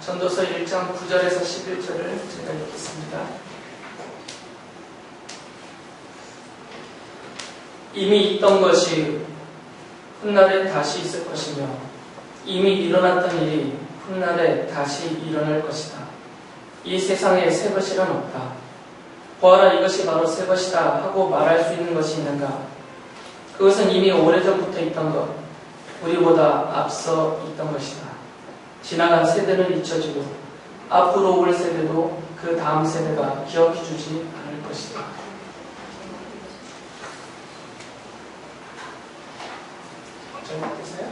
전도서 1장 9절에서 11절을 제가 읽겠습니다. 이미 있던 것이 훗날에 다시 있을 것이며 이미 일어났던 일이 훗날에 다시 일어날 것이다. 이 세상에 새 것이란 없다. 보아라, 이것이 바로 새 것이다 하고 말할 수 있는 것이 있는가? 그것은 이미 오래전부터 있던 것, 우리보다 앞서 있던 것이다. 지나간 세대는 잊혀지고 앞으로 올 세대도 그 다음 세대가 기억해주지 않을 것이다. 잘못되세요?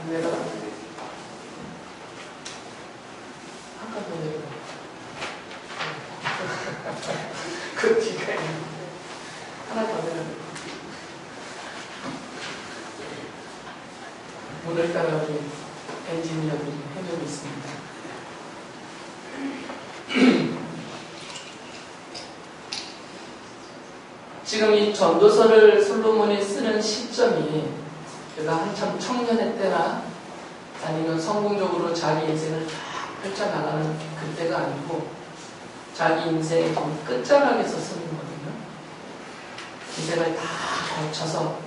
안 내려가. 한칸 더 내려가. 그 뒤가 있는데 하나 더 내려가. 오늘따라 우리 엔지니어들이 해주고 있습니다. 지금 이 전도서를 솔로몬이 쓰는 시점이 그가 한참 청년의 때나 아니면 성공적으로 자기 인생을 쫙 펼쳐나가는 그때가 아니고 자기 인생의 좀 끝자락에서 쓰는 거거든요. 인생을 다 거쳐서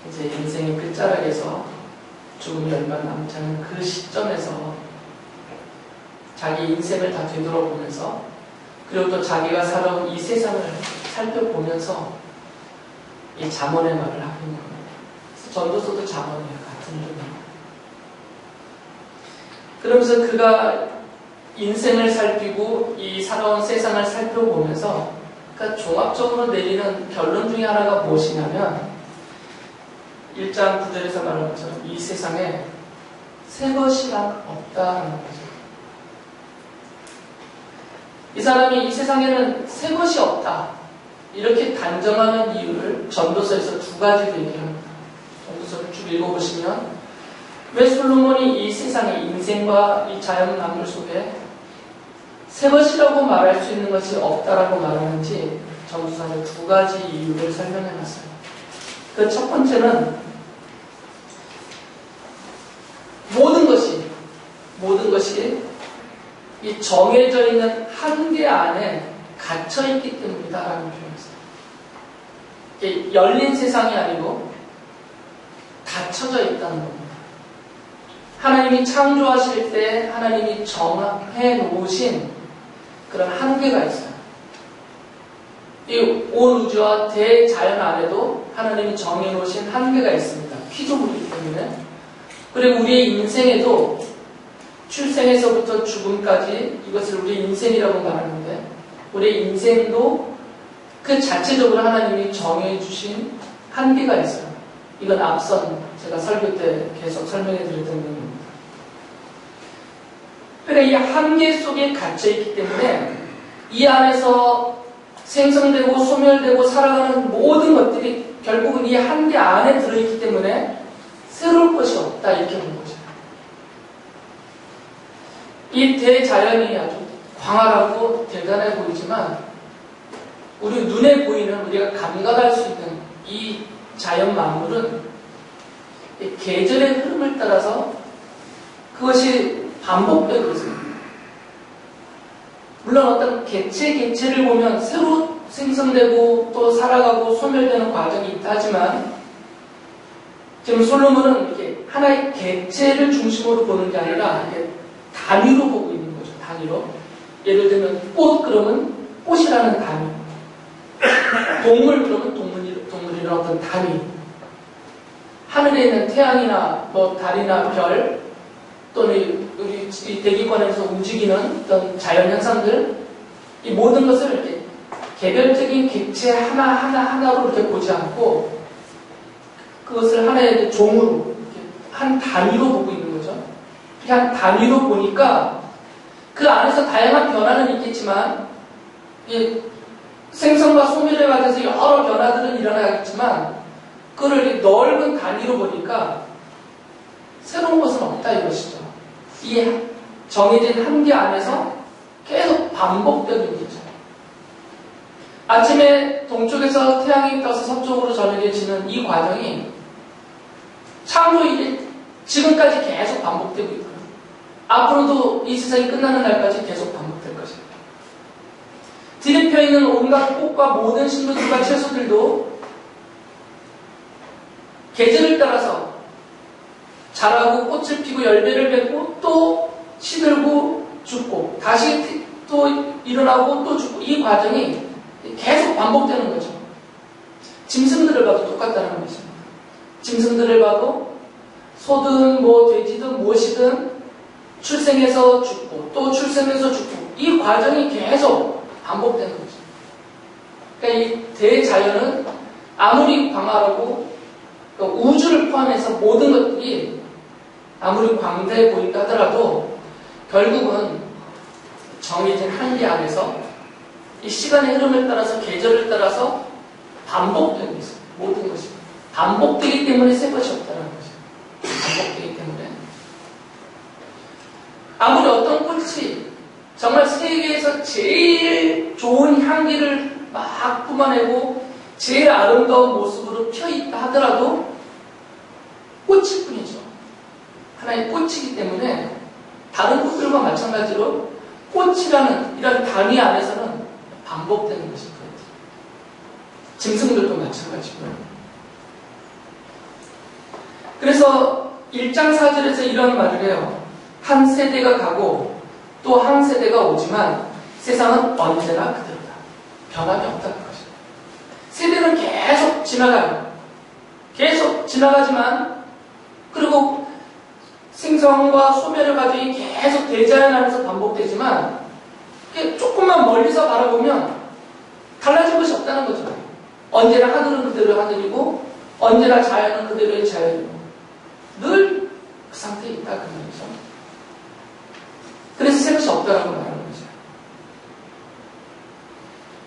이제 인생의 끝자락에서 죽음이 얼마 남지 않은 그 시점에서 자기 인생을 다 되돌아보면서 그리고 또 자기가 살아온 이 세상을 살펴보면서 이 잠언의 말을 하고 있는 겁니다. 전도서도 잠언이에요. 같은 종류. 그러면서 그가 인생을 살피고 이 살아온 세상을 살펴보면서 그러니까 종합적으로 내리는 결론 중에 하나가 무엇이냐면 1장 9절에서 말한 것처럼 이 세상에 새 것이란 없다는 거죠. 이 사람이 이 세상에는 새 것이 없다 이렇게 단정하는 이유를 전도서에서 두 가지로 얘기합니다. 전도서를 쭉 읽어보시면 왜 솔로몬이 이 세상의 인생과 이 자연 만물 속에 새 것이라고 말할 수 있는 것이 없다라고 말하는지 전도서에 두 가지 이유를 설명해놨어요. 그 첫 번째는 모든 것이 이 정해져 있는 한계 안에 갇혀있기 때문이다라는 표현이었어요. 이게 열린 세상이 아니고 닫혀져 있다는 겁니다. 하나님이 창조하실 때 하나님이 정해 놓으신 그런 한계가 있어요. 이 온 우주와 대자연 안에도 하나님이 정해 놓으신 한계가 있습니다. 피조물이기 때문에. 그리고 우리의 인생에도 출생에서부터 죽음까지 이것을 우리의 인생이라고 말하는데 우리의 인생도 그 자체적으로 하나님이 정해 주신 한계가 있어요. 이건 앞선 제가 설교 때 계속 설명해 드렸던 내용입니다. 그러니까 이 한계 속에 갇혀있기 때문에 이 안에서 생성되고 소멸되고 살아가는 모든 것들이 결국은 이 한계 안에 들어있기 때문에 새로울 것이 없다 이렇게 보는 거죠. 이 대자연이 아주 광활하고 대단해 보이지만 우리 눈에 보이는 우리가 감각할 수 있는 이 자연 만물은 계절의 흐름을 따라서 그것이 반복되고 있습니다. 물론 어떤 개체를 보면 새로 생성되고 또 살아가고 소멸되는 과정이 있다 하지만 지금 솔로몬은 이렇게 하나의 개체를 중심으로 보는 게 아니라 이렇게 단위로 보고 있는 거죠. 단위로. 예를 들면 꽃 그러면 꽃이라는 단위, 동물 그러면 동물이라는 어떤 단위, 하늘에 있는 태양이나 뭐 달이나 별 또는 우리 대기권에서 움직이는 어떤 자연 현상들 이 모든 것을 이렇게 개별적인 객체 하나로 이렇게 보지 않고 그것을 하나의 종으로 한 단위로 보고 있는 거죠. 한 단위로 보니까 그 안에서 다양한 변화는 있겠지만 생성과 소멸에 관해서 여러 변화들은 일어나겠지만 그걸 넓은 단위로 보니까 새로운 것은 없다 이것이죠. 이 정해진 한계 안에서 계속 반복되는 거죠. 아침에 동쪽에서 태양이 떠서 서쪽으로 저녁에 지는 이 과정이 참으로 이게 지금 지금까지 계속 반복되고 있고요. 앞으로도 이 세상이 끝나는 날까지 계속 반복될 것입니다. 들이펴 있는 온갖 꽃과 모든 식물들과 채소들도 계절을 따라서 자라고 꽃을 피고 열매를 맺고 또 시들고 죽고 다시 또 일어나고 또 죽고 이 과정이 계속 반복되는 거죠. 짐승들을 봐도 똑같다는 것입니다. 짐승들을 봐도 소든 뭐 돼지든 무엇이든 출생해서 죽고 또 출생해서 죽고 이 과정이 계속 반복되는 거죠. 그러니까 이 대자연은 아무리 광활하고 우주를 포함해서 모든 것들이 아무리 광대해 보인다 하더라도 결국은 정해진 한계 안에서 이 시간의 흐름을 따라서 계절을 따라서 반복되고 있습니다. 모든 것이 반복되기 때문에 새 것이 없다는 거죠. 반복되기 때문에 아무리 어떤 꽃이 정말 세계에서 제일 좋은 향기를 막 뿜어내고 제일 아름다운 모습으로 펴있다 하더라도 꽃일 뿐이죠. 하나의 꽃이기 때문에 다른 꽃들과 마찬가지로 꽃이라는 이런 단위 안에서는 반복되는 것일 거예요. 짐승들도 마찬가지고요. 그래서 1장 4절에서 이런 말을 해요. 한 세대가 가고 또 한 세대가 오지만 세상은 언제나 그대로다. 변함이 없다는 것입니다. 세대는 계속 지나가요. 계속 지나가지만 그리고 생성과 소멸의 과정이 계속 대자연 안에서 반복되지만 조금만 멀리서 바라보면 달라진 것이 없다는 거죠. 언제나 하늘은 그대로 하늘이고 언제나 자연은 그대로의 자연이고 늘 그 상태에 있다 그 말이죠. 그래서 새 것이 없다라고 말하는 거죠.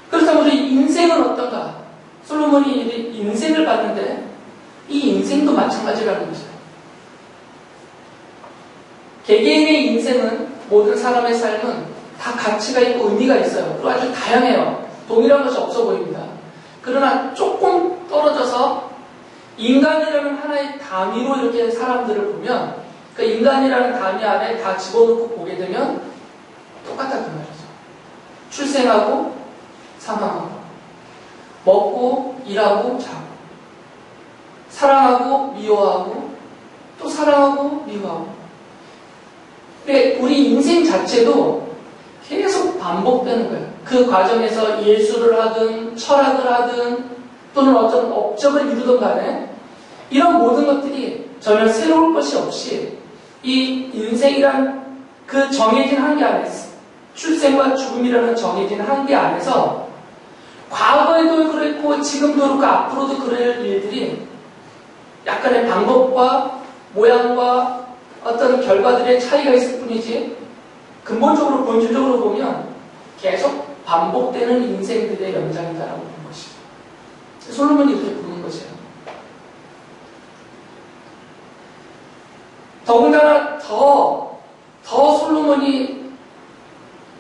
그렇다면 우리 인생은 어떤가? 솔로몬이 인생을 봤는데 이 인생도 마찬가지라는 거죠. 개개인의 인생은 모든 사람의 삶은 다 가치가 있고 의미가 있어요. 그리고 아주 다양해요. 동일한 것이 없어 보입니다. 그러나 조금 떨어져서 인간이라는 하나의 단위로 이렇게 사람들을 보면 그 인간이라는 단위 안에 다 집어넣고 보게 되면 똑같다 그 말이죠. 출생하고 사망하고 먹고 일하고 자고 사랑하고 미워하고 또 사랑하고 미워하고 우리 인생 자체도 계속 반복되는 거예요. 그 과정에서 예술을 하든 철학을 하든 또는 어떤 업적을 이루든 간에 이런 모든 것들이 전혀 새로울 것이 없이 이 인생이란 그 정해진 한계 안에서 출생과 죽음이라는 정해진 한계 안에서 과거에도 그랬고 지금도 그렇고 앞으로도 그럴 일들이 약간의 방법과 모양과 어떤 결과들의 차이가 있을 뿐이지 근본적으로 본질적으로 보면 계속 반복되는 인생들의 연장이다라고 보는 것이죠. 솔로몬이 이렇게 보는 것이에요. 더군다나 더 솔로몬이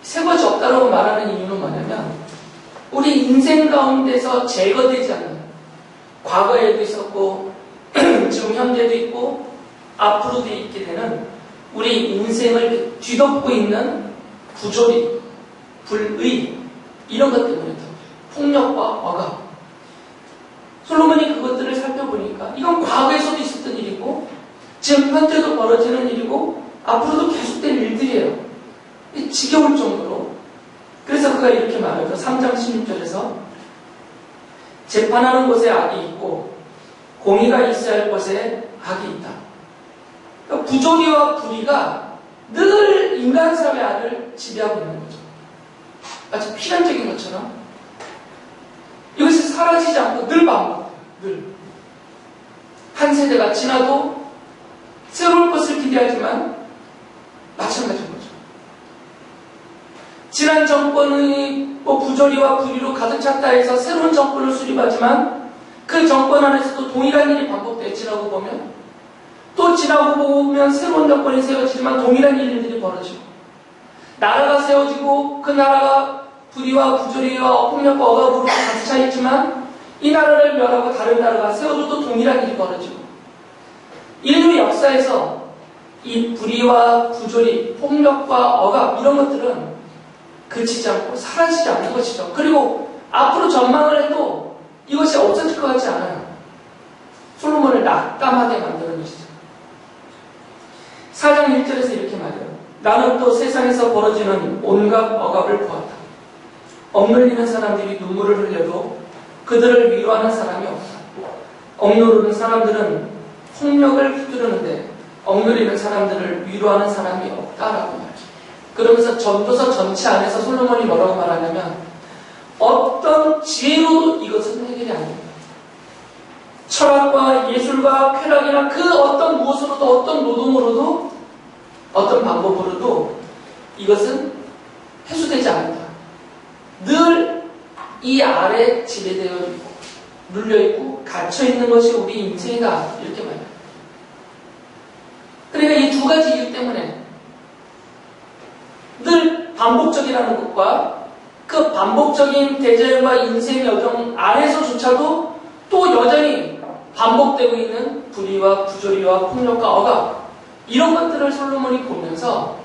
새 것이 없다라고 말하는 이유는 뭐냐면 우리 인생 가운데서 제거되지 않는 과거에도 있었고 지금 현재도 있고 앞으로도 있게 되는 우리 인생을 뒤덮고 있는 부조리, 불의 이런 것 때문이다. 폭력과 억압. 솔로몬이 그것들을 살펴보니까 이건 과거에서도 있었던 일이고 지금 현재도 벌어지는 일이고 앞으로도 계속될 일들이에요. 지겨울 정도로. 그래서 그가 이렇게 말하죠. 3장 16절에서 재판하는 곳에 악이 있고 공의가 있어야 할 곳에 악이 있다. 그러니까 부조리와 불의가 늘 인간 사회 안을 지배하고 있는 거죠. 마치 필연적인 것처럼 이것이 사라지지 않고 늘 반복돼요. 늘. 한 세대가 지나도 새로운 것을 기대하지만 마찬가지인 거죠. 지난 정권의 부조리와 불의로 가득 찼다 해서 새로운 정권을 수립하지만 그 정권 안에서도 동일한 일이 반복돼요. 지나고 보면. 또 지나고 보면 새로운 정권이 세워지지만 동일한 일들이 벌어지고 나라가 세워지고 그 나라가 불의와 부조리와 폭력과 억압으로 가득 차 있지만 이 나라를 멸하고 다른 나라가 세워져도 동일한 일이 벌어지고 인류 역사에서 이 불의와 부조리, 폭력과 억압 이런 것들은 그치지 않고 사라지지 않는 것이죠. 그리고 앞으로 전망을 해도 이것이 없어질 것 같지 않아요. 솔로몬을 낙담하게 만드는 것이죠. 4장 1절에서 이렇게 말해요. 나는 또 세상에서 벌어지는 온갖 억압을 보았다. 억눌리는 사람들이 눈물을 흘려도 그들을 위로하는 사람이 없다. 억누르는 사람들은 폭력을 휘두르는데 억누리는 사람들을 위로하는 사람이 없다라고 말이죠. 그러면서 전도서 전체 안에서 솔로몬이 뭐라고 말하냐면 어떤 지혜로도 이것은 해결이 아닙니다. 철학과 예술과 쾌락이나 그 어떤 무엇으로도 어떤 노동으로도 어떤 방법으로도 이것은 해소되지 않는다. 늘 이 아래 지배되어 있고 눌려있고 갇혀있는 것이 우리 인생이다. 이렇게 말해요. 그러니까 이 두 가지 이유 때문에 늘 반복적이라는 것과 그 반복적인 대자연과 인생의 여정 안에서조차도 또 여전히 반복되고 있는 불의와 부조리와 폭력과 억압 이런 것들을 솔로몬이 보면서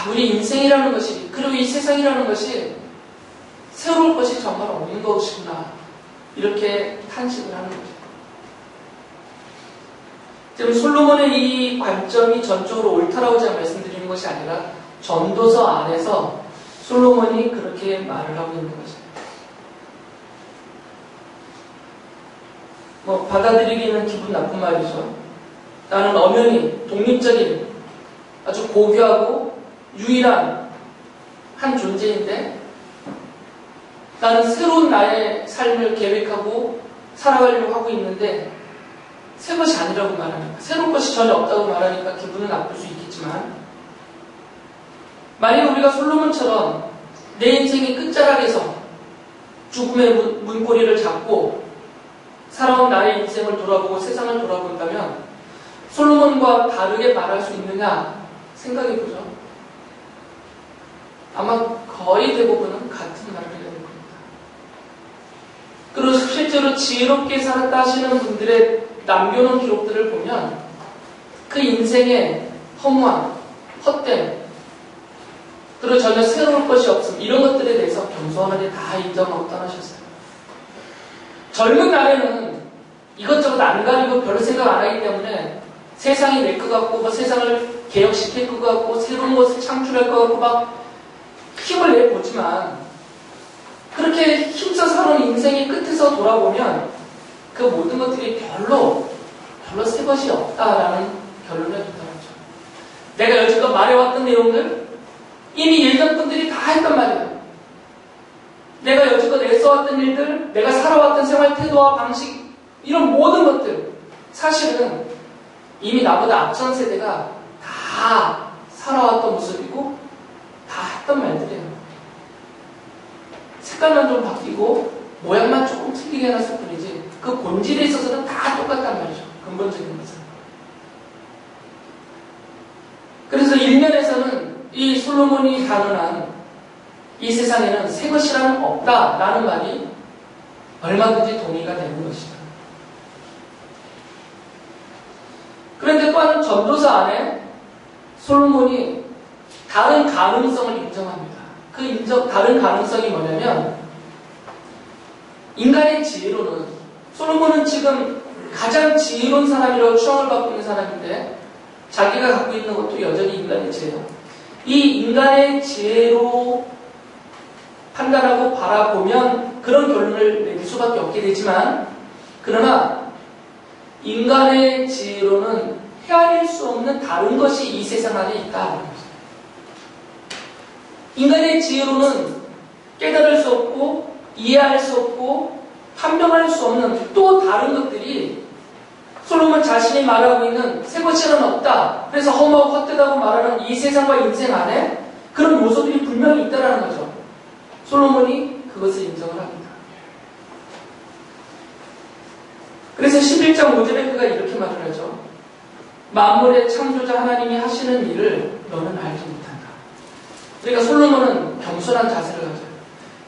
우리 인생이라는 것이 그리고 이 세상이라는 것이 새로울 것이 정말 없는 것이구나 이렇게 탄식을 하는 거죠. 지금 솔로몬의 이 관점이 전적으로 옳다라고 제가 말씀드리는 것이 아니라 전도서 안에서 솔로몬이 그렇게 말을 하고 있는 거죠. 받아들이기는 기분 나쁜 말이죠. 나는 엄연히 독립적인 아주 고귀하고 유일한 한 존재인데 나는 새로운 나의 삶을 계획하고 살아가려고 하고 있는데 새 것이 아니라고 말하니까 새로운 것이 전혀 없다고 말하니까 기분은 나쁠 수 있겠지만 만약 우리가 솔로몬처럼 내 인생의 끝자락에서 죽음의 문고리를 잡고 살아온 나의 인생을 돌아보고 세상을 돌아본다면 솔로몬과 다르게 말할 수 있느냐 생각해보죠. 아마 거의 대부분은 같은 말을 해야 될 겁니다. 그리고 실제로 지혜롭게 살았다 하시는 분들의 남겨놓은 기록들을 보면 그 인생의 허무함, 헛됨, 그리고 전혀 새로울 것이 없음 이런 것들에 대해서 겸손하게 다 인정하고 떠나셨어요. 젊은 날에는 이것저것 안 가리고 별로 생각 안 하기 때문에 세상이 내 것 같고 세상을 개혁시킬 것 같고 새로운 것을 창출할 것 같고 막 힘을 내보지만 그렇게 힘써 살아온 인생의 끝에서 돌아보면 그 모든 것들이 별로 새 것이 없다라는 결론에 도달하죠. 내가 여지껏 말해왔던 내용들 이미 예전 분들이 다 했단 말이에요. 내가 여지껏 애써왔던 일들, 내가 살아왔던 생활 태도와 방식 이런 모든 것들 사실은 이미 나보다 앞선 세대가 다 살아왔던 모습이고 다 했던 말들이에요. 색깔만 좀 바뀌고 모양만 조금 틀리게 해놨을 뿐이지 그 본질에 있어서는 다 똑같단 말이죠. 근본적인 것은. 그래서 일면에서는 이 솔로몬이 단언한 이 세상에는 새 것이라는 없다라는 말이 얼마든지 동의가 되는 것이다. 그런데 또한 전도서 안에 솔로몬이 다른 가능성을 인정합니다. 그 다른 가능성이 뭐냐면 인간의 지혜로는 솔로몬은 지금 가장 지혜로운 사람이라고 추앙을 받고 있는 사람인데 자기가 갖고 있는 것도 여전히 인간의 지혜예요. 이 인간의 지혜로 판단하고 바라보면 그런 결론을 내릴 수밖에 없게 되지만 그러나 인간의 지혜로는 헤아릴 수 없는 다른 것이 이 세상 안에 있다. 인간의 지혜로는 깨달을 수 없고 이해할 수 없고 판명할 수 없는 또 다른 것들이 솔로몬 자신이 말하고 있는 새 것이란 없다. 그래서 험하고 헛되다고 말하는 이 세상과 인생 안에 그런 요소들이 분명히 있다는 거죠. 솔로몬이 그것을 인정을 합니다. 그래서 11장 5절에 그가 이렇게 말을 하죠. 만물의 창조자 하나님이 하시는 일을 너는 알지 못한다. 그러니까 솔로몬은 겸손한 자세를 가져요.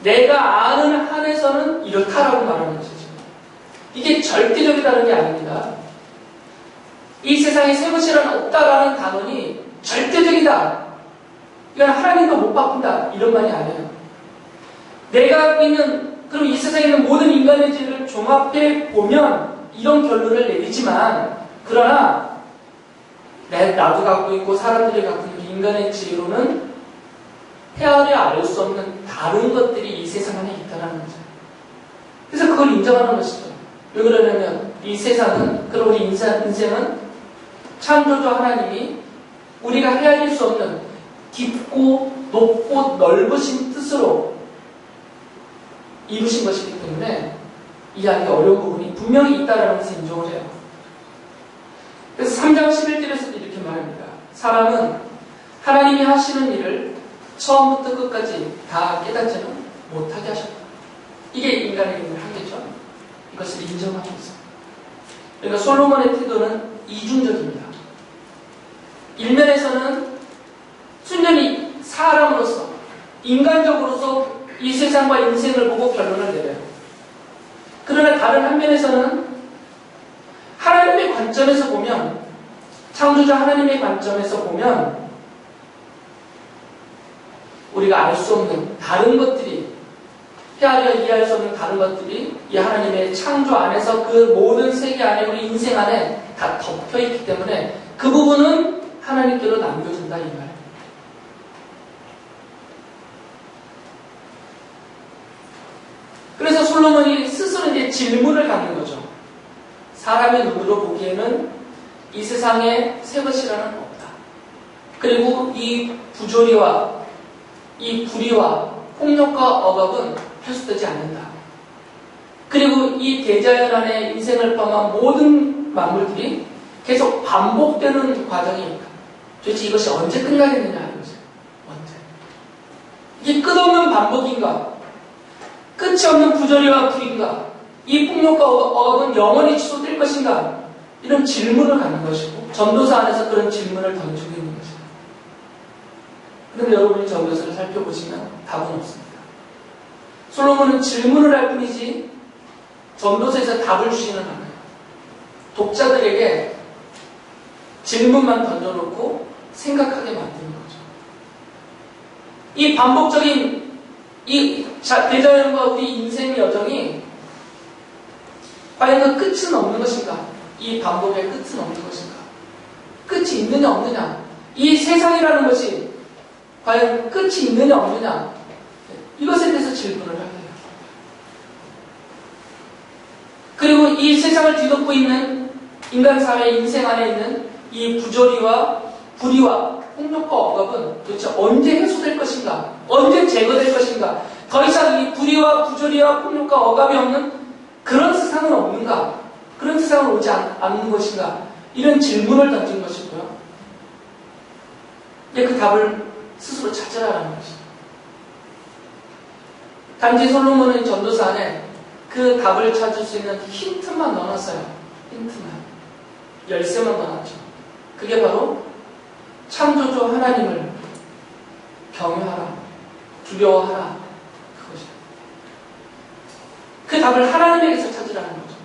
내가 아는 한에서는 이렇다라고 말하는 것이죠. 이게 절대적이다는 게 아닙니다. 이 세상에 새 것이란 없다라는 단언이 절대적이다. 이건 하나님도 못 바꾼다. 이런 말이 아니에요. 내가 갖고 있는, 그럼 이 세상에 있는 모든 인간의 죄를 종합해 보면 이런 결론을 내리지만, 그러나 나도 갖고 있고 사람들이 갖고 있는 인간의 죄로는 헤아려 알 수 없는 다른 것들이 이 세상 안에 있다는 거죠. 그래서 그걸 인정하는 것이죠. 왜 그러냐면 이 세상은, 그리고 우리 인생은 창조주 하나님이 우리가 헤아릴 수 없는 깊고 높고 넓으신 뜻으로 이루신 것이기 때문에 이해하기 어려운 부분이 분명히 있다는 것을 인정을 해요. 그래서 3장 11절에서도 이렇게 말합니다. 사람은 하나님이 하시는 일을 처음부터 끝까지 다 깨닫지는 못하게 하셨다. 이게 인간의 힘을 한계죠. 이것을 인정하고 있습니다. 그러니까 솔로몬의 태도는 이중적입니다. 일면에서는 순전히 사람으로서, 인간적으로서 이 세상과 인생을 보고 결론을 내려요. 그러나 다른 한면에서는 하나님의 관점에서 보면, 창조자 하나님의 관점에서 보면 우리가 알 수 없는 다른 것들이, 헤아려 이해할 수 없는 다른 것들이 이 하나님의 창조 안에서 그 모든 세계 안에, 우리 인생 안에 다 덮여있기 때문에 그 부분은 하나님께로 남겨준다, 이 말. 그래서 솔로몬이 스스로 이제 질문을 갖는 거죠. 사람의 눈으로 보기에는 이 세상에 새 것이라는 없다. 그리고 이 부조리와 이 불의와 폭력과 억압은 해소되지 않는다. 그리고 이 대자연 안에 인생을 포함한 모든 만물들이 계속 반복되는 과정이니까 도대체 이것이 언제 끝나겠느냐 이거죠. 언제? 이게 끝없는 반복인가? 끝이 없는 부조리와 불인가? 이 폭력과 억압은 영원히 취소될 것인가? 이런 질문을 갖는 것이고 전도서 안에서 그런 질문을 던지고 있는 것입니다. 그런데 여러분이 전도서를 살펴보시면 답은 없습니다. 솔로몬은 질문을 할 뿐이지 전도서에서 답을 주지는 않아요. 독자들에게 질문만 던져놓고 생각하게 만드는 거죠. 이 반복적인 이 대자연과 우리 인생의 여정이 과연 그 끝은 없는 것인가? 이 반복의 끝은 없는 것인가? 끝이 있느냐 없느냐? 이 세상이라는 것이 과연 끝이 있느냐 없느냐? 이것에 대해서 질문을 하게 돼요. 그리고 이 세상을 뒤덮고 있는 인간 사회의 인생 안에 있는 이 부조리와 불의와 폭력과 억압은 도대체 언제 해소될 것인가? 언제 제거될 것인가? 더 이상 이 불의와 부조리와 폭력과 억압이 없는 그런 세상은 없는가? 그런 세상은 오지 않는 것인가? 이런 질문을 던진 것이고요. 이제 그 답을 스스로 찾으라는 것이죠. 단지 솔로몬의 전도서 안에 그 답을 찾을 수 있는 힌트만 넣어놨어요. 힌트만. 열쇠만 넣어놨죠. 그게 바로 창조주 하나님을 경외하라, 두려워하라, 그것이에요. 그 답을 하나님에게서 찾으라는 거죠.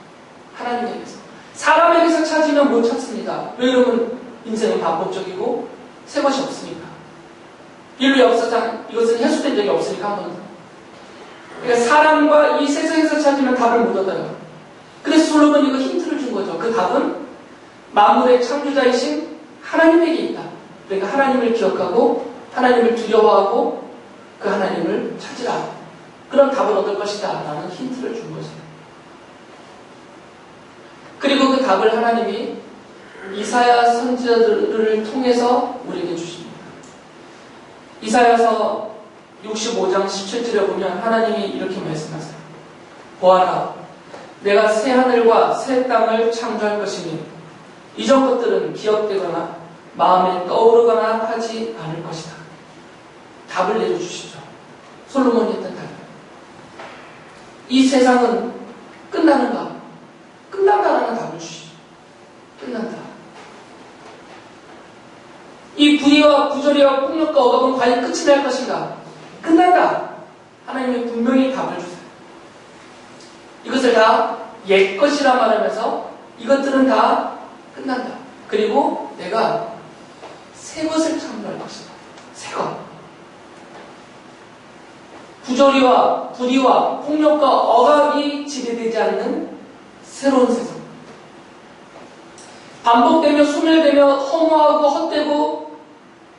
하나님에게서. 사람에게서 찾으면 못 찾습니다. 왜 그러면 인생은 반복적이고 새 것이 없으니까. 인류 역사상 이것은 해소된 적이 없으니까 한 번도. 그러니까 사람과 이 세상에서 찾으면 답을 못 얻어요. 그래서 솔로몬이 이거 힌트를 준 거죠. 그 답은 만물의 창조자이신 하나님에게 있다. 그러니까 하나님을 기억하고 하나님을 두려워하고 그 하나님을 찾으라. 그런 답을 얻을 것이다 라는 힌트를 준 거죠. 그리고 그 답을 하나님이 이사야 선지자들을 통해서 우리에게 주십니다. 이사야서 65장 17절에 보면 하나님이 이렇게 말씀하세요. 보아라, 내가 새 하늘과 새 땅을 창조할 것이니 이전 것들은 기억되거나 마음에 떠오르거나 하지 않을 것이다. 답을 내려주시죠. 솔로몬이 했던 답. 이 세상은 끝나는가? 끝난다라는 답을 주시죠. 끝난다. 이 불의와 부조리와 폭력과 억압은 과연 끝이 날 것인가? 끝난다. 하나님이 분명히 답을 주세요. 이것을 다 옛것이라 말하면서 이것들은 다 끝난다. 그리고 내가 새 것을 창조할 것이다. 새 것. 부조리와 불의와 폭력과 억압이 지배되지 않는 새로운 세상. 반복되며 소멸되며 허무하고 헛되고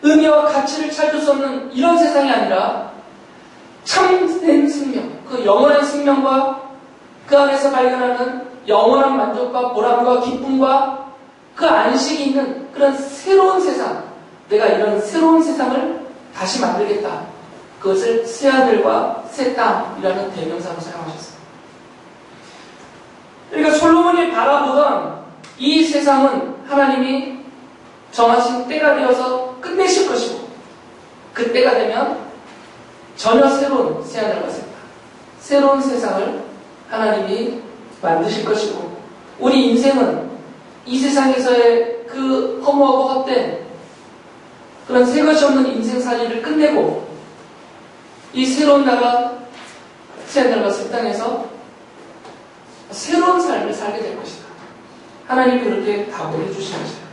의미와 가치를 찾을 수 없는 이런 세상이 아니라 참된 생명, 그 영원한 생명과 그 안에서 발견하는 영원한 만족과 보람과 기쁨과 그 안식이 있는 그런 새로운 세상, 내가 이런 새로운 세상을 다시 만들겠다. 그것을 새하늘과 새 땅이라는 대명사로 사용하셨습니다. 그러니까 솔로몬이 바라보던 이 세상은 하나님이 정하신 때가 되어서 끝내실 것이고, 그 때가 되면 전혀 새로운 새하늘과 새 땅, 새로운 세상을 하나님이 만드실 것이고, 우리 인생은 이 세상에서의 그 허무하고 헛된 그런 새 것이 없는 인생살이를 끝내고 이 새로운 나라, 새하늘과 새 땅에서 새로운 삶을 살게 될 것이다. 하나님이 그렇게 답을 해주신 것이다.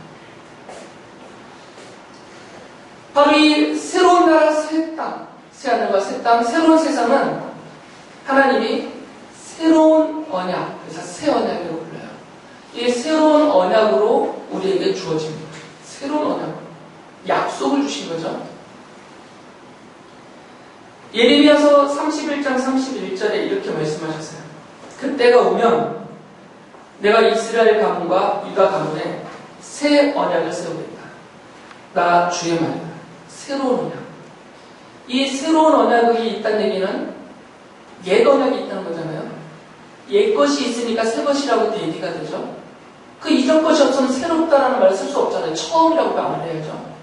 바로 이 새로운 나라, 새 땅, 새하늘과 새 땅, 새로운 세상은 하나님이 새로운 언약, 그래서 새 언약이라고 불러요. 이 새로운 언약으로 우리에게 주어집니다. 새로운 언약으로 약속을 주신 거죠. 예레미야서 31장 31절에 이렇게 말씀하셨어요. 그때가 오면 내가 이스라엘 가문과 유다 가문에 새 언약을 세우겠다. 나 주의 말이다. 새로운 언약. 이 새로운 언약이 있다는 얘기는 옛 언약이 있다는 거잖아요. 옛 것이 있으니까 새 것이라고 대비가 되죠. 그 이전 것이 없으면 새롭다라는 말을 쓸 수 없잖아요. 처음이라고 말을 해야죠.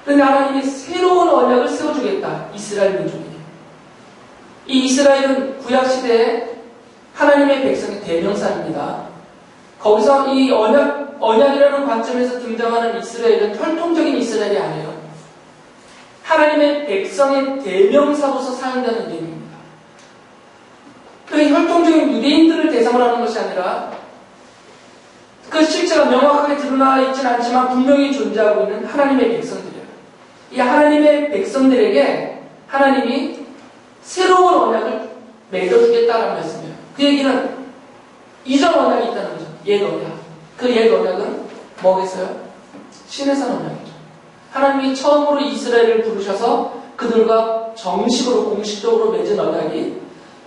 그런데 하나님이 새로운 언약을 세워주겠다. 이스라엘 민족에게. 이 이스라엘은 구약시대에 하나님의 백성의 대명사입니다. 거기서 이 언약이라는 관점에서 등장하는 이스라엘은 혈통적인 이스라엘이 아니에요. 하나님의 백성의 대명사로서 사용되는 이름입니다. 그 혈통적인 유대인들을 대상으로 하는 것이 아니라 그 실체가 명확하게 드러나 있지는 않지만 분명히 존재하고 있는 하나님의 백성들이에요. 이 하나님의 백성들에게 하나님이 새로운 언약을 맺어주겠다라는 말씀이에요. 그 얘기는 이전 언약이 있다는 거죠. 옛 언약. 그 옛 언약은 뭐겠어요? 시내산 언약이죠. 하나님이 처음으로 이스라엘을 부르셔서 그들과 정식으로 공식적으로 맺은 언약이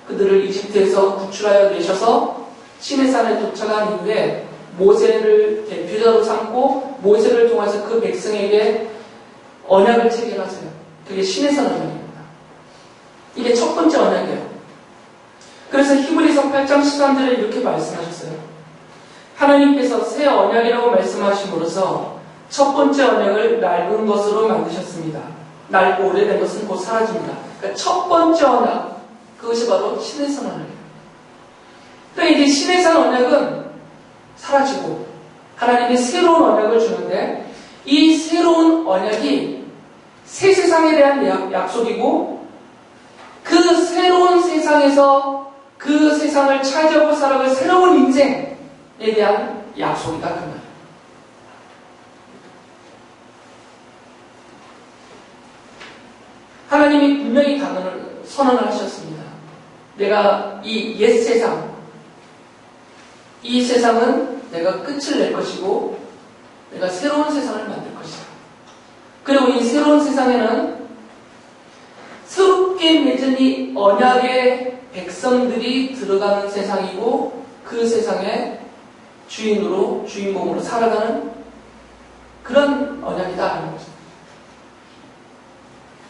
그들을 이집트에서 구출하여 내셔서 시내산에 도착한 이후에 모세를 대표자로 삼고 모세를 통해서 그 백성에게 언약을 체결하세요. 그게 시내산 언약입니다. 이게 첫 번째 언약이에요. 그래서 히브리서 8장 13절에 이렇게 말씀하셨어요. 하나님께서 새 언약이라고 말씀하심으로써 첫 번째 언약을 낡은 것으로 만드셨습니다. 낡고 오래된 것은 곧 사라집니다. 그러니까 첫 번째 언약, 그것이 바로 시내산 언약이에요. 그러니까 이제 시내산 언약은 사라지고 하나님이 새로운 언약을 주는데 이 새로운 언약이 새 세상에 대한 약속이고 그 새로운 세상에서 그 세상을 차지하고 살아갈 새로운 인생에 대한 약속이다. 그 말. 하나님이 분명히 선언을 하셨습니다. 내가 이 옛 세상, 이 세상은 내가 끝을 낼 것이고 내가 새로운 세상을 만들 것이다. 그리고 이 새로운 세상에는 새롭게 맺은 이 언약의 백성들이 들어가는 세상이고 그 세상의 주인공으로 살아가는 그런 언약이다 하는 거죠.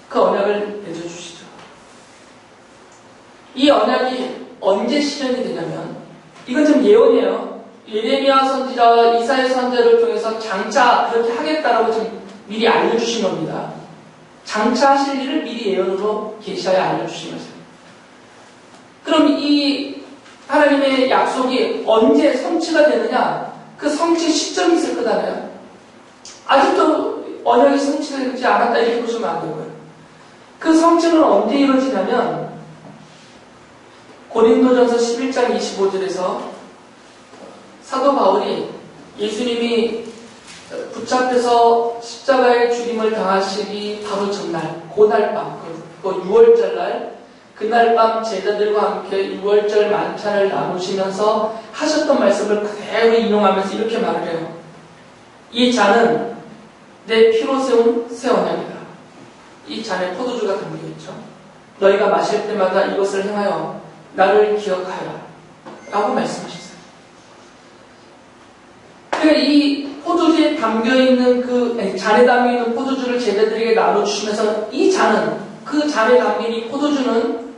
그 언약을 맺어주시죠. 이 언약이 언제 실현이 되냐면 이건 좀 예언이에요. 예레미야 선지자와 이사야 선지자를 통해서 장차 그렇게 하겠다라고 지금 미리 알려주신 겁니다. 장차 하실 일을 미리 예언으로 계시하여 알려주신 것입니다. 그럼 이 하나님의 약속이 언제 성취가 되느냐? 그 성취 시점이 있을 거잖아요. 아직도 언약이 성취되지 않았다 이렇게 보시면 안 되고요. 그 성취는 언제 이루어지냐면 고린도전서 11장 25절에서 사도 바울이 예수님이 붙잡혀서 십자가의 죽임을 당하시기 바로 전날, 그날 밤, 그 6월절 날, 그날 밤 제자들과 함께 6월절 만찬을 나누시면서 하셨던 말씀을 그대로 인용하면서 이렇게 말을 해요. 이 잔은 내 피로 세운 새 언약이다. 이 잔에 포도주가 담겨있죠. 너희가 마실 때마다 이것을 행하여 나를 기억하여라 라고 말씀하셨어요. 그러니까 이 포도주에 담겨있는 잔에 담겨있는 포도주를 제자들에게 나눠주시면서 이 잔은, 그 잔에 담긴 이 포도주는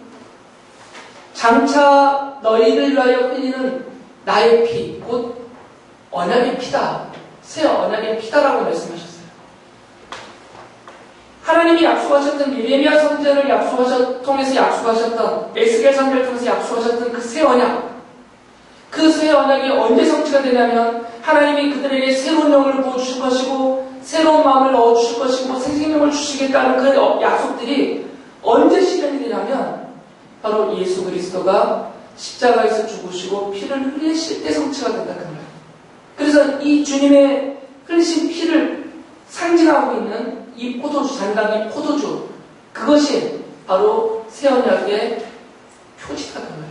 장차 너희를 위하여 흘리는 나의 피, 곧 언약의 피다. 새 언약의 피다라고 말씀하셨어요. 하나님이 약속하셨던 예레미야 선지자를 통해서 약속하셨던 에스겔 선지자를 통해서 약속하셨던 그 새 언약, 그 새 언약이 언제 성취가 되냐면 하나님이 그들에게 새로운 영을 부어주실 것이고 새로운 마음을 넣어주실 것이고 새 생명을 주시겠다는 그 약속들이 언제 실현이 되냐면 바로 예수 그리스도가 십자가에서 죽으시고 피를 흘리실 때 성취가 된다 그 말이에요. 그래서 이 주님의 흘리신 피를 상징하고 있는 이 포도주, 잔당의 포도주, 그것이 바로 새 언약의 표지다 그 말이에요.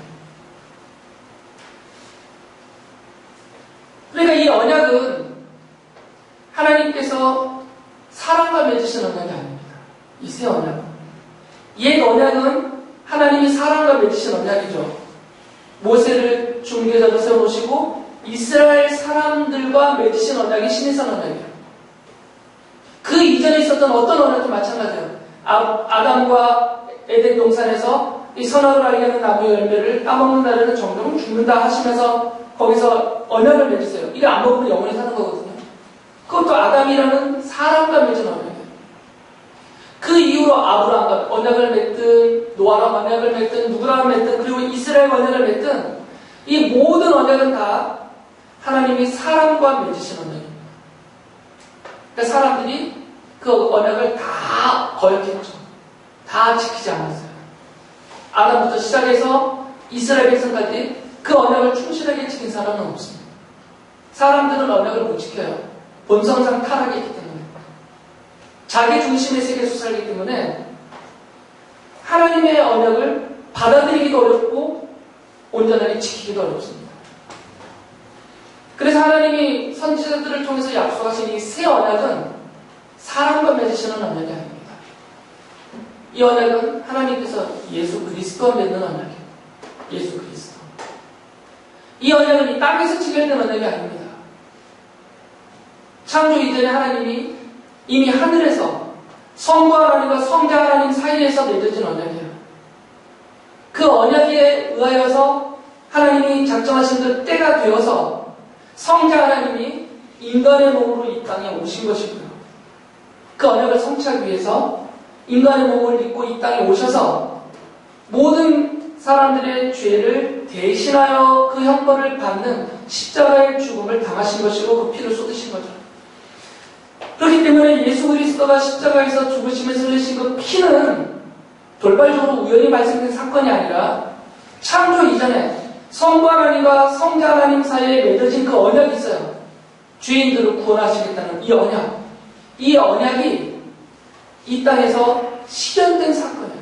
그러니까 이 언약은 하나님께서 사람과 맺으신 언약이 아닙니다. 이 새 언약은. 옛 언약은 하나님이 사람과 맺으신 언약이죠. 모세를 중개자로 세워놓으시고 이스라엘 사람들과 맺으신 언약이 신해선 언약이에요. 그 이전에 있었던 어떤 언약도 마찬가지예요. 아담과 에덴 동산에서 이 선악을 알게 하는 나무 열매를 따먹는 날에는 정령은 죽는다 하시면서 거기서 언약을 맺으세요. 이거 안 먹으면 영원히 사는 거거든요. 그것도 아담이라는 사람과 맺은 언약이에요. 그 이후로 아브라함과 언약을 맺든 노아랑 언약을 맺든 누구랑 맺든 그리고 이스라엘 언약을 맺든 이 모든 언약은 다 하나님이 사람과 맺으신 언약입니다. 그러니까 사람들이 그 언약을 다 거역했죠. 다 지키지 않았어요. 아담부터 시작해서 이스라엘 백성까지 그 언약을 충실하게 지킨 사람은 없습니다. 사람들은 언약을 못 지켜요. 본성상 타락했기 때문에. 자기 중심의 세계에서 살기 때문에 하나님의 언약을 받아들이기도 어렵고 온전하게 지키기도 어렵습니다. 그래서 하나님이 선지자들을 통해서 약속하신 이 새 언약은 사람과 맺으시는 언약이 아닙니다. 이 언약은 하나님께서 예수 그리스도와 맺는 언약이에요. 예수 그리스도. 이 언약은 이 땅에서 지켜낸 언약이 아닙니다. 창조 이전에 하나님이 이미 하늘에서 성과 하나님과 성자 하나님 사이에서 맺어진 언약이에요. 그 언약에 의하여서 하나님이 작정하신 그 때가 되어서 성자 하나님이 인간의 몸으로 이 땅에 오신 것이고요. 그 언약을 성취하기 위해서 인간의 몸을 입고 이 땅에 오셔서 모든 사람들의 죄를 대신하여 그 형벌을 받는 십자가의 죽음을 당하신 것이고 그 피를 쏟으신 거죠. 그렇기 때문에 예수 그리스도가 십자가에서 죽으시면서 흘리신 그 피는 돌발적으로 우연히 발생된 사건이 아니라 창조 이전에 성부 하나님과 성자 하나님 사이에 맺어진 그 언약이 있어요. 죄인들을 구원하시겠다는 이 언약. 이 언약이 이 땅에서 실현된 사건이에요.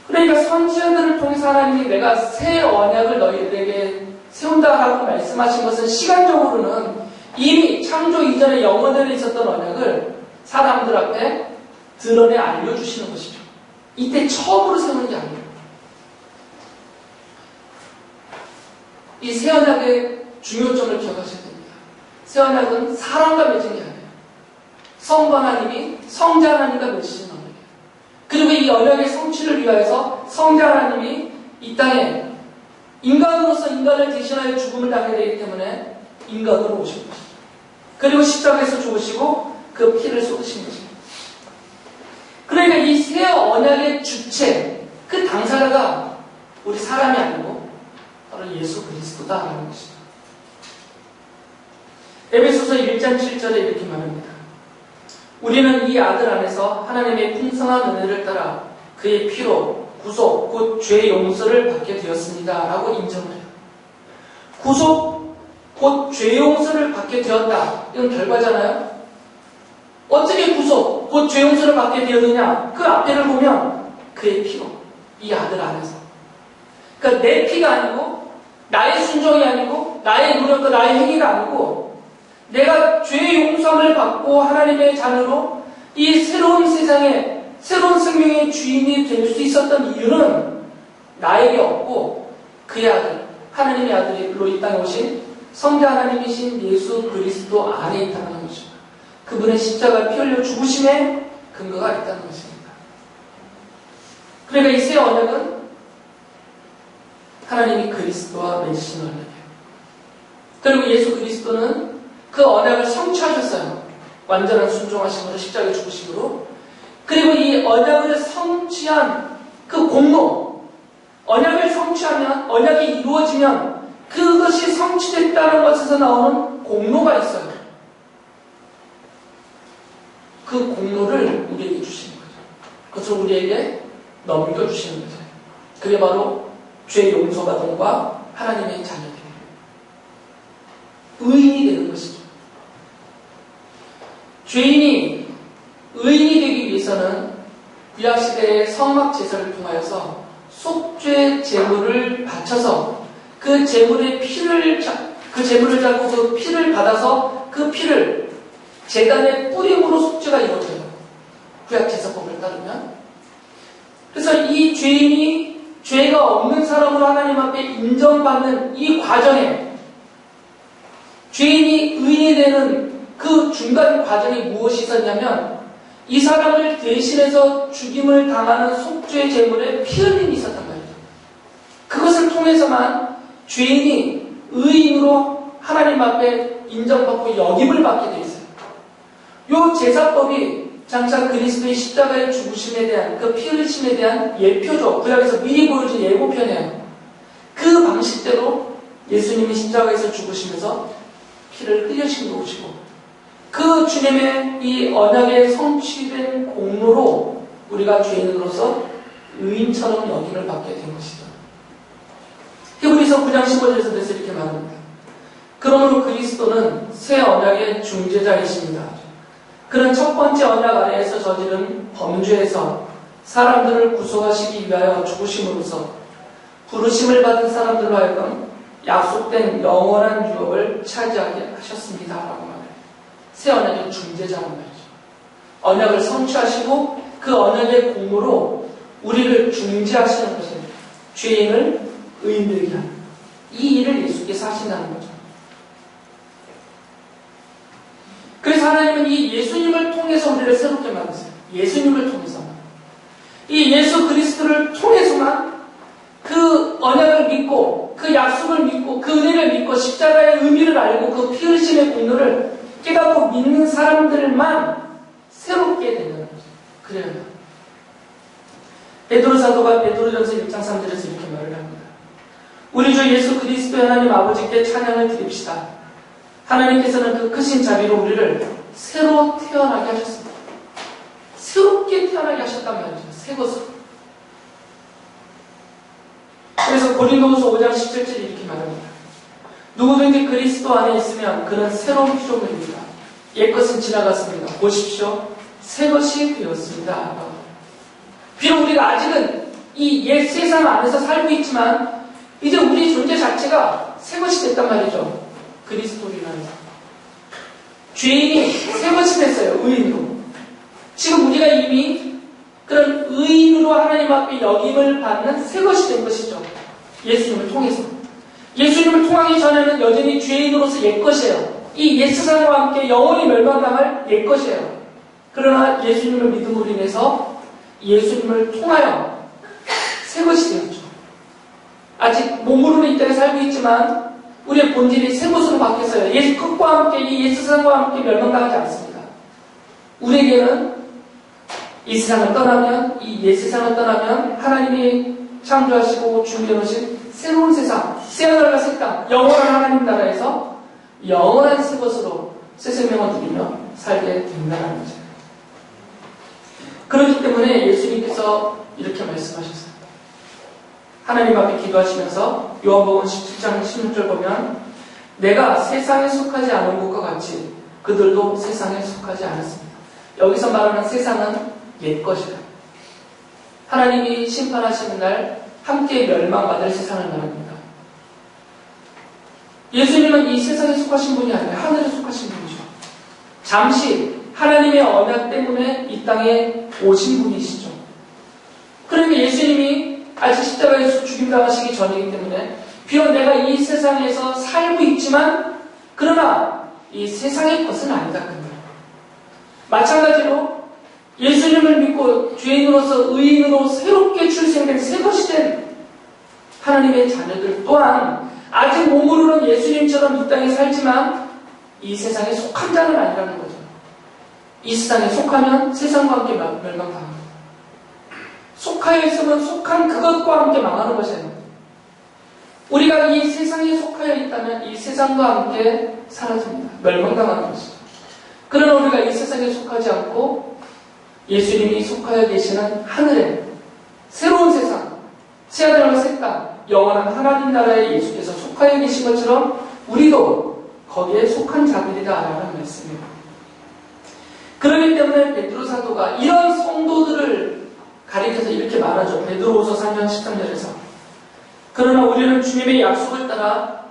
그러니까 선지자들을 통해서 하나님이 내가 새 언약을 너희들에게 세운다라고 말씀하신 것은 시간적으로는 이미 창조 이전에 영원전에 있었던 언약을 사람들 앞에 드러내 알려주시는 것이죠. 이때 처음으로 세우는 게 아니에요. 이 새 언약의 중요점을 기억하셔야 됩니다. 새 언약은 사람과 맺은 게 아니에요. 성부 하나님이 성자 하나님과 맺으신 언약이에요. 그리고 이 언약의 성취를 위하여서 성자 하나님이 이 땅에 인간으로서 인간을 대신하여 죽음을 당해야 되기 때문에 인간으로 오신 것이죠. 그리고 십자가에서 죽으시고 그 피를 쏟으신 것입니다. 그러니까 이 새 언약의 주체, 그 당사자가 우리 사람이 아니고 바로 예수 그리스도다라는 것이죠. 에베소서 1장 7절에 이렇게 말합니다. 우리는 이 아들 안에서 하나님의 풍성한 은혜를 따라 그의 피로 구속, 곧 죄 용서를 받게 되었습니다. 라고 인정을 해요. 구속, 곧 죄 용서를 받게 되었다. 이건 결과잖아요. 어떻게 구속, 곧 죄 용서를 받게 되었느냐? 그 앞에를 보면 그의 피로, 이 아들 안에서. 그러니까 내 피가 아니고 나의 순종이 아니고 나의 노력과 나의 행위가 아니고 내가 죄 용서를 받고 하나님의 자녀로 이 새로운 세상에 새로운 생명의 주인이 될 수 있었던 이유는 나에게 없고 그의 아들, 하나님의 아들로 이 땅에 오신 성자 하나님이신 예수 그리스도 안에 있다는 것입니다. 그분의 십자가 피 흘려 죽으심에 근거가 있다는 것입니다. 그러니까 이 새 언약은 하나님이 그리스도와 맺으신 언약이에요. 그리고 예수 그리스도는 그 언약을 성취하셨어요. 완전한 순종하심으로 십자가에 죽으심으로. 그리고 이 언약을 성취한 그 공로, 언약을 성취하면, 언약이 이루어지면 그것이 성취됐다는 것에서 나오는 공로가 있어요. 그 공로를 우리에게 주시는 거죠. 그것을 우리에게 넘겨주시는 거죠. 그게 바로 죄 용서받음과 하나님의 자녀됨. 의인이 되는 것이죠. 죄인이 의인이 되기 위해서는 구약시대의 성막제사를 통하여서 속죄 제물을 바쳐서 그 제물의 피를 그 제물을 잡고 그 피를 받아서 그 피를 제단의 뿌림으로 속죄가 이루어져요. 구약제사법을 따르면. 그래서 이 죄인이 죄가 없는 사람으로 하나님 앞에 인정받는 이 과정에 죄인이 의인이 되는 그 중간 과정이 무엇이 있었냐면 이 사람을 대신해서 죽임을 당하는 속죄 제물에 피 흘림이 있었단 말이죠. 그것을 통해서만 죄인이 의인으로 하나님 앞에 인정받고 역임을 받게 되어 있어요. 이 제사법이 장차 그리스도의 십자가의 죽으심에 대한 그 피 흘리심에 대한 예표죠. 구약에서 미리 보여준 예고편이에요. 그 방식대로 예수님이 십자가에서 죽으시면서 피를 흘리신 것이고 그 주님의 이 언약에 성취된 공로로 우리가 죄인으로서 의인처럼 역임을 받게 된 것이죠. 히브리서 9장 15절에서 그래서 이렇게 말합니다. 그러므로 그리스도는 새 언약의 중재자이십니다. 그는 첫 번째 언약 아래에서 저지른 범죄에서 사람들을 구속하시기 위하여 죽으심으로써 부르심을 받은 사람들로 하여금 약속된 영원한 유업을 차지하게 하셨습니다. 라고 말해요. 새 언약의 중재자란 말이죠. 언약을 성취하시고 그 언약의 공로로 우리를 중재하시는 것입니다. 죄인을 의인되게 하는 이 일을 예수께서 하신다는 거죠. 그래서 하나님은 이 예수님을 통해서 우리를 새롭게 만드세요. 예수님을 통해서만. 이 예수 그리스도를 통해서만 그 언약을 믿고 그 약속을 믿고 그 은혜를 믿고 십자가의 의미를 알고 그 피 흘리심의 공로를 깨닫고 믿는 사람들만 새롭게 된다는 거죠. 그래요. 베드로 사도가 베드로전서 1장 3절에서 이렇게 말을 합니다. 우리 주 예수 그리스도 하나님 아버지께 찬양을 드립시다. 하나님께서는 그 크신 자비로 우리를 새로 태어나게 하셨습니다. 새롭게 태어나게 하셨단 말이죠. 새 것으로. 그래서 고린도후서 5장 17절에 이렇게 말합니다. 누구든지 그리스도 안에 있으면 그는 새로운 피조물입니다. 옛것은 지나갔습니다. 보십시오. 새 것이 되었습니다. 비록 우리가 아직은 이 옛 세상 안에서 살고 있지만 이제 우리 존재 자체가 새 것이 됐단 말이죠. 그리스도로 인하여서. 죄인이 새 것이 됐어요. 의인으로. 지금 우리가 이미 그런 의인으로 하나님 앞에 역임을 받는 새 것이 된 것이죠. 예수님을 통해서. 예수님을 통하기 전에는 여전히 죄인으로서 옛것이에요. 이 옛세상과 함께 영원히 멸망당할 옛것이에요. 그러나 예수님을 믿음으로 인해서 예수님을 통하여 새 것이 되었죠. 아직 몸으로는 이 땅에 살고 있지만 우리의 본질이 새 것으로 바뀌었어요. 예수 끝과 함께 이 옛세상과 함께 멸망당하지 않습니다. 우리에게는 이 세상을 떠나면 이 옛세상을 떠나면 하나님이 창조하시고 준비해 놓으신 새로운 세상, 새하늘과 새 땅, 영원한 하나님 나라에서 영원한 새 것으로 새 생명을 누리며 살게 된다는 거죠. 그렇기 때문에 예수님께서 이렇게 말씀하셨어요. 하나님 앞에 기도하시면서 요한복음 17장 16절 보면 내가 세상에 속하지 않은 것과 같이 그들도 세상에 속하지 않았습니다. 여기서 말하는 세상은 옛 것이다. 하나님이 심판하시는 날 함께 멸망받을 세상을 말합니다. 예수님은 이 세상에 속하신 분이 아니라 하늘에 속하신 분이죠. 잠시 하나님의 언약 때문에 이 땅에 오신 분이시죠. 그러니까 예수님이 아직 십자가에서 죽임당하시기 전이기 때문에 비록 내가 이 세상에서 살고 있지만 그러나 이 세상의 것은 아니다. 마찬가지로 예수님을 믿고 죄인으로서 의인으로 새롭게 출생된 새 것이 된 하나님의 자녀들 또한 아직 몸으로는 예수님처럼 이 땅에 살지만 이 세상에 속한 자는 아니라는 거죠. 이 세상에 속하면 세상과 함께 멸망당합니다. 속하여 있으면 속한 그것과 함께 망하는 것이에요. 우리가 이 세상에 속하여 있다면 이 세상과 함께 사라집니다. 멸망당하는 것이죠. 그러나 우리가 이 세상에 속하지 않고 예수님이 속하여 계시는 하늘에 새로운 세상, 새하늘과 새 땅, 영원한 하나님 나라에 예수께서 속하여 계신 것처럼 우리도 거기에 속한 자들이다라는 말씀이에요. 그렇기 때문에 베드로 사도가 이런 성도들을 가리켜서 이렇게 말하죠. 베드로후서 3장 13절에서 그러나 우리는 주님의 약속을 따라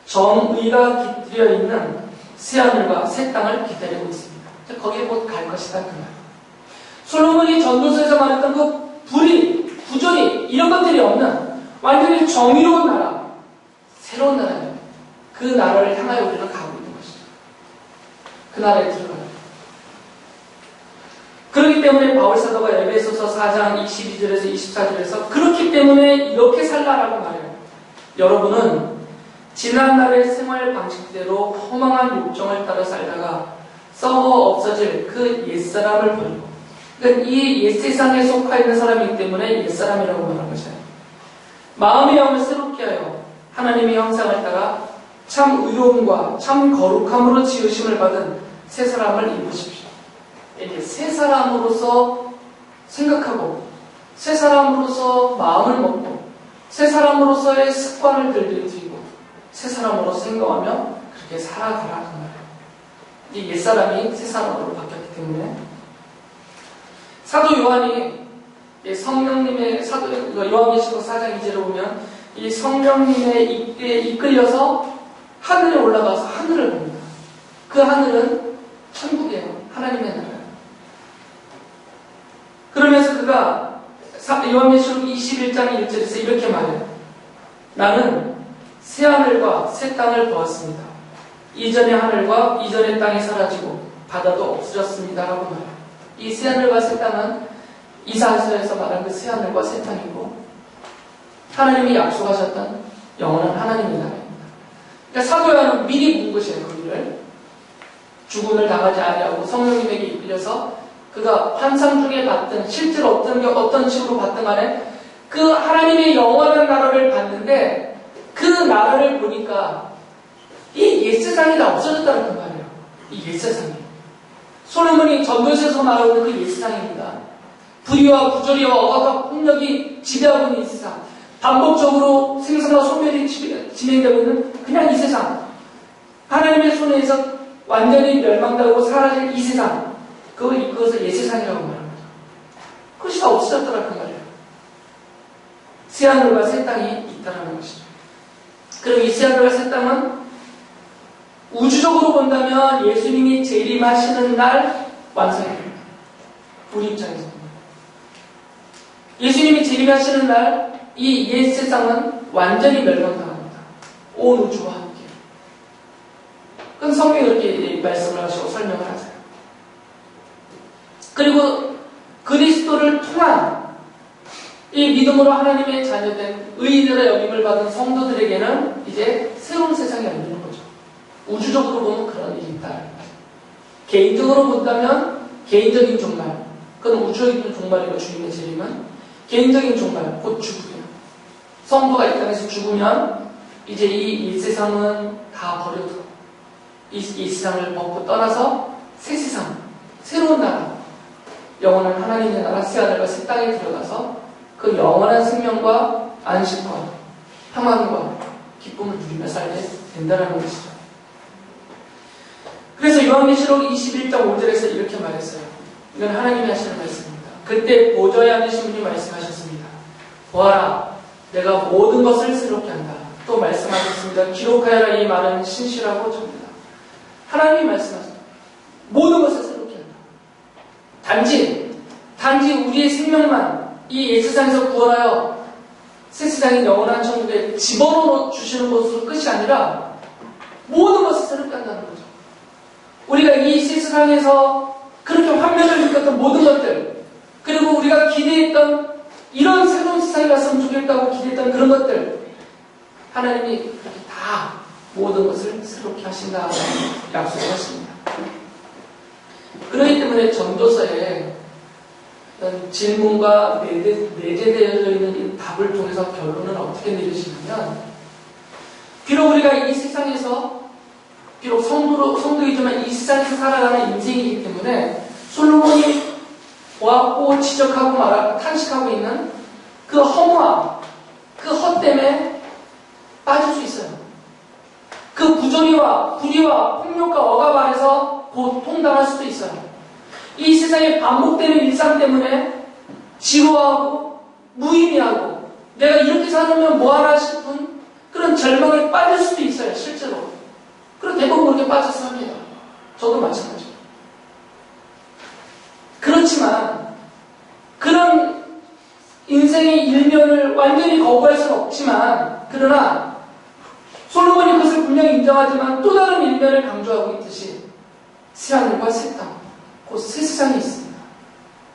정의가 깃들여 있는 새하늘과 새 땅을 기다리고 있습니다. 거기에 곧 갈 것이다 그 말. 솔로몬이 전도서에서 말했던 그 불의, 부조리 이런 것들이 없는 완전히 정의로운 나라, 새로운 나라예요. 그 나라를 향하여 우리는 가고 있는 것이죠. 그 나라에 들어가요. 그렇기 때문에 바울 사도가 에베소서 4장 22절에서 24절에서 그렇기 때문에 이렇게 살라라고 말해요. 여러분은 지난날의 생활 방식대로 허망한 욕정을 따라 살다가 썩어 없어질 그 옛사람을 버리고, 그러니까 이 옛세상에 속하 있는 사람이기 때문에 옛사람이라고 말하는 것이에요. 마음의 영을 새롭게 하여 하나님의 형상을 따라 참 의로움과 참 거룩함으로 지으심을 받은 새 사람을 입으십시오. 이제 새 사람으로서 생각하고 새 사람으로서 마음을 먹고 새 사람으로서의 습관을 들이고 새 사람으로 생각하며 그렇게 살아가라는 거예요. 이 옛사람이 새 사람으로 바뀌었기 때문에 사도 요한이 성령님의 요한계시록 4장 2절을 보면 이 성령님의 입에 이끌려서 하늘에 올라가서 하늘을 봅니다. 그 하늘은 천국이에요. 하나님의 나라예요. 그러면서 그가 요한계시록 21장 1절에서 이렇게 말해요. 나는 새 하늘과 새 땅을 보았습니다. 이전의 하늘과 이전의 땅이 사라지고 바다도 없어졌습니다. 라고 말해요. 이 새 하늘과 새 땅은 이사야서에서 말한 그 새 하늘과 새 땅이고 하나님이 약속하셨던 영원한 하나님의 나라입니다. 그러니까 사도 요한은 미리 본 것이에요. 거기를 죽음을 당하지 아니하고 성령님에게 이끌려서 그가 환상 중에 봤든 실제로 어떤 식으로 봤든 간에 그 하나님의 영원한 나라를 봤는데 그 나라를 보니까 이 옛세상이 다 없어졌다는 그 말이에요. 이 옛세상이. 솔로몬이 전도서에서 말하는 그 옛세상입니다. 불의와 부조리와 억압과 폭력이 지배하고 있는 이 세상. 반복적으로 생산과 소멸이 진행되고 있는 그냥 이 세상. 하나님의 손에서 완전히 멸망되고 사라질 이 세상. 그것을 옛세상이라고 말합니다. 그것이 다 없어졌더라 그 말이에요. 새하늘과 새 땅이 있다는 것이죠. 그럼 이 새하늘과 새 땅은 우주적으로 본다면 예수님이 재림하시는 날 완성이 됩니다. 우리 입장에서. 예수님이 재림하시는 날 이 옛 세상은 완전히 멸망당합니다. 온 우주와 함께. 그건 성경이 이렇게 말씀을 하시고 설명을 하세요. 그리고 그리스도를 통한 이 믿음으로 하나님의 자녀된 의인으로 여김을 받은 성도들에게는 이제 새로운 세상이 열리는 거죠. 우주적으로 보면 그런 일이 있다. 개인적으로 본다면 개인적인 종말, 그건 우주적인 종말이고 주님의 재림은 개인적인 종말, 곧 죽음이에요. 성도가 이 땅에서 죽으면 이제 이 세상은 다 버려두고 이 세상을 벗고 떠나서 새 세상, 새로운 나라, 영원한 하나님의 나라 새하늘과 새 땅에 들어가서 그 영원한 생명과 안식과 평안과 기쁨을 누리며 살게 된다는 것이죠. 그래서 요한계시록 21장 5절에서 이렇게 말했어요. 이건 하나님이 하시는 말씀입니다. 그때 보좌에 앉으신 분이 말씀하셨습니다. 보아라, 내가 모든 것을 새롭게 한다. 또 말씀하셨습니다. 기록하여라. 이 말은 신실하고 정답. 하나님이 말씀하십니다. 모든 것을 새롭게 한다. 단지 우리의 생명만 이 세상에서 구원하여 새 세상인 영원한 천국에 집어넣어 주시는 것으로 끝이 아니라 모든 것을 새롭게 한다는 거죠. 우리가 이 세상에서 그렇게 환멸을 느꼈던 모든 것들, 그리고 우리가 기대했던 이런 새로운 세상이 왔으면 좋겠다고 기대했던 그런 것들, 하나님이 그렇게 다 모든 것을 새롭게 하신다고 약속하십니다. 그렇기 때문에 전도서에 질문과 내재되어져 있는 이 답을 통해서 결론은 어떻게 내리시냐면, 비록 우리가 이 세상에서 비록 성도이지만 이 세상에서 살아가는 인생이기 때문에 솔로몬이 보았고 지적하고 말하고 탄식하고 있는 그 허무함, 그 헛됨에 빠질 수 있어요. 그 부조리와 불의와 폭력과 억압 아래서 고통당할 수도 있어요. 이 세상에 반복되는 일상 때문에 지루하고 무의미하고 내가 이렇게 살면 뭐하나 싶은 그런 절망에 빠질 수도 있어요. 실제로. 그리고 대부분 그렇게 빠져서 합니다. 저도 마찬가지예요. 그렇지만 그런 인생의 일면을 완전히 거부할 수는 없지만, 그러나 솔로몬이 그것을 분명히 인정하지만 또 다른 일면을 강조하고 있듯이 새하늘과 새 땅, 곧 새 세상이 있습니다.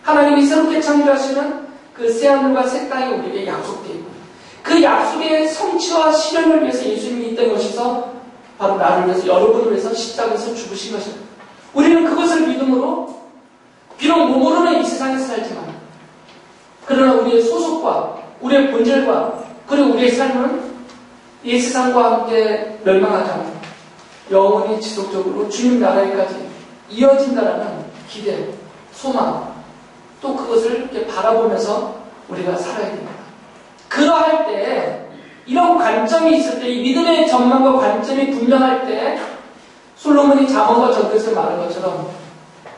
하나님이 새롭게 창조하시는 그 새하늘과 새 땅이 우리에게 약속되어 있고, 그 약속의 성취와 실현을 위해서 예수님이 이 땅에 오셔서 바로 나를 위해서, 여러분을 위해서 십자가에서 죽으신 것입니다. 우리는 그것을 믿음으로 비록 몸으로는 이 세상에서 살지만, 그러나 우리의 소속과 우리의 본질과 그리고 우리의 삶은 이 세상과 함께 멸망하지 않고 영원히 지속적으로 주님 나라에까지 이어진다라는 기대, 소망, 또 그것을 이렇게 바라보면서 우리가 살아야 됩니다. 그러할 때, 이런 관점이 있을 때, 이 믿음의 전망과 관점이 분명할 때, 솔로몬이 잠언과 전도에서 말한 것처럼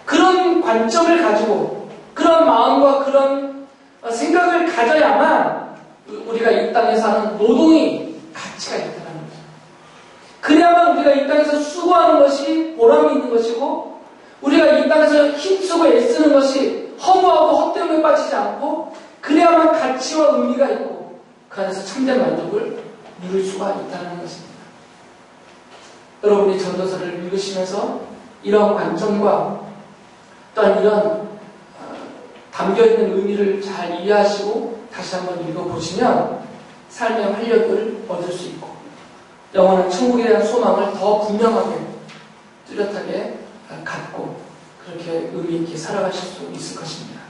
그런 관점을 가지고 그런 마음과 그런 생각을 가져야만 우리가 이 땅에 사는 노동이 가치가 있다는 거죠. 그래야만 우리가 이 땅에서 수고하는 것이 보람이 있는 것이고, 우리가 이 땅에서 힘쓰고 애쓰는 것이 허무하고 헛되음에 빠지지 않고, 그래야만 가치와 의미가 있고 그 안에서 참된 만족을 누릴 수가 있다는 것입니다. 여러분이 전도서를 읽으시면서 이런 관점과 또한 이런 담겨있는 의미를 잘 이해하시고 다시 한번 읽어보시면 삶의 활력을 얻을 수 있고 영원한 천국에 대한 소망을 더 분명하게 뚜렷하게 갖고 그렇게 의미 있게 살아가실 수 있을 것입니다.